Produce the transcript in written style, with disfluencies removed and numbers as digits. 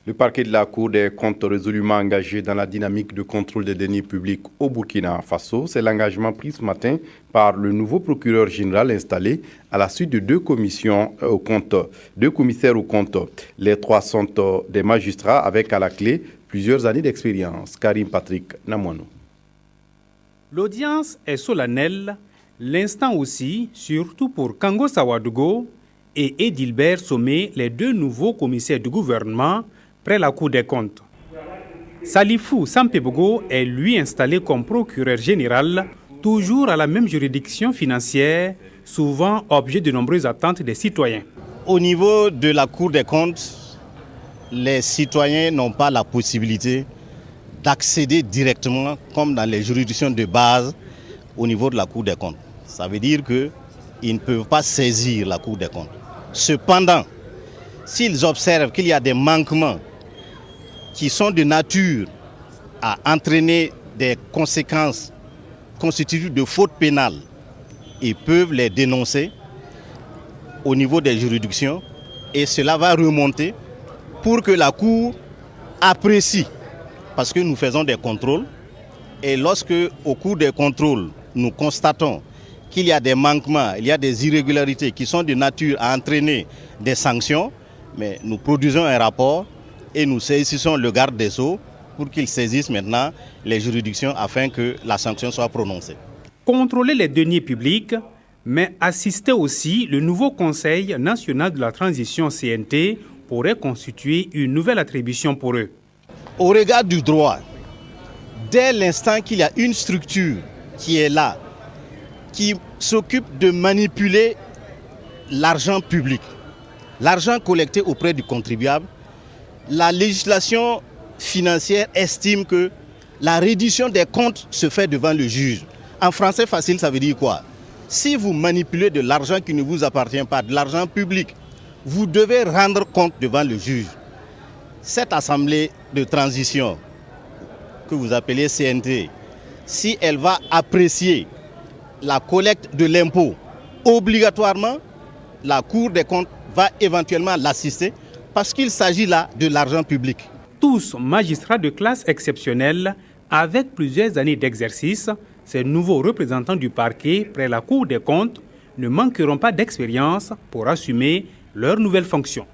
Le parquet de la Cour des comptes résolument engagé dans la dynamique de contrôle des deniers publics au Burkina Faso. C'est l'engagement pris ce matin par le nouveau procureur général installé à la suite de deux commissaires au compte. Les trois sont des magistrats avec à la clé plusieurs années d'expérience. Karim Patrick Namouanou. L'audience est solennelle, l'instant aussi, surtout pour Kango Sawadogo et Edilbert Somé, les deux nouveaux commissaires du gouvernement près la Cour des comptes. Salifou Sampebogo est lui installé comme procureur général, toujours à la même juridiction financière, souvent objet de nombreuses attentes des citoyens. Au niveau de la Cour des comptes, les citoyens n'ont pas la possibilité d'accéder directement, comme dans les juridictions de base, au niveau de la Cour des comptes. Ça veut dire qu'ils ne peuvent pas saisir la Cour des comptes. Cependant, s'ils observent qu'il y a des manquements qui sont de nature à entraîner des conséquences constitutives de fautes pénales, ils peuvent les dénoncer au niveau des juridictions et cela va remonter pour que la Cour apprécie, parce que nous faisons des contrôles et lorsque au cours des contrôles nous constatons qu'il y a des manquements, il y a des irrégularités qui sont de nature à entraîner des sanctions, mais nous produisons un rapport et nous saisissons le garde des Sceaux pour qu'il saisisse maintenant les juridictions afin que la sanction soit prononcée. Contrôler les deniers publics, mais assister aussi le nouveau Conseil national de la transition CNT pourrait constituer une nouvelle attribution pour eux. Au regard du droit, dès l'instant qu'il y a une structure qui est là, qui s'occupe de manipuler l'argent public, l'argent collecté auprès du contribuable, la législation financière estime que la reddition des comptes se fait devant le juge. En français facile, ça veut dire quoi? Si vous manipulez de l'argent qui ne vous appartient pas, de l'argent public, vous devez rendre compte devant le juge. Cette assemblée de transition que vous appelez CNT, si elle va apprécier la collecte de l'impôt, obligatoirement, la Cour des comptes va éventuellement l'assister parce qu'il s'agit là de l'argent public. Tous magistrats de classe exceptionnelle avec plusieurs années d'exercice, ces nouveaux représentants du parquet près la Cour des comptes ne manqueront pas d'expérience pour assumer leurs nouvelles fonctions.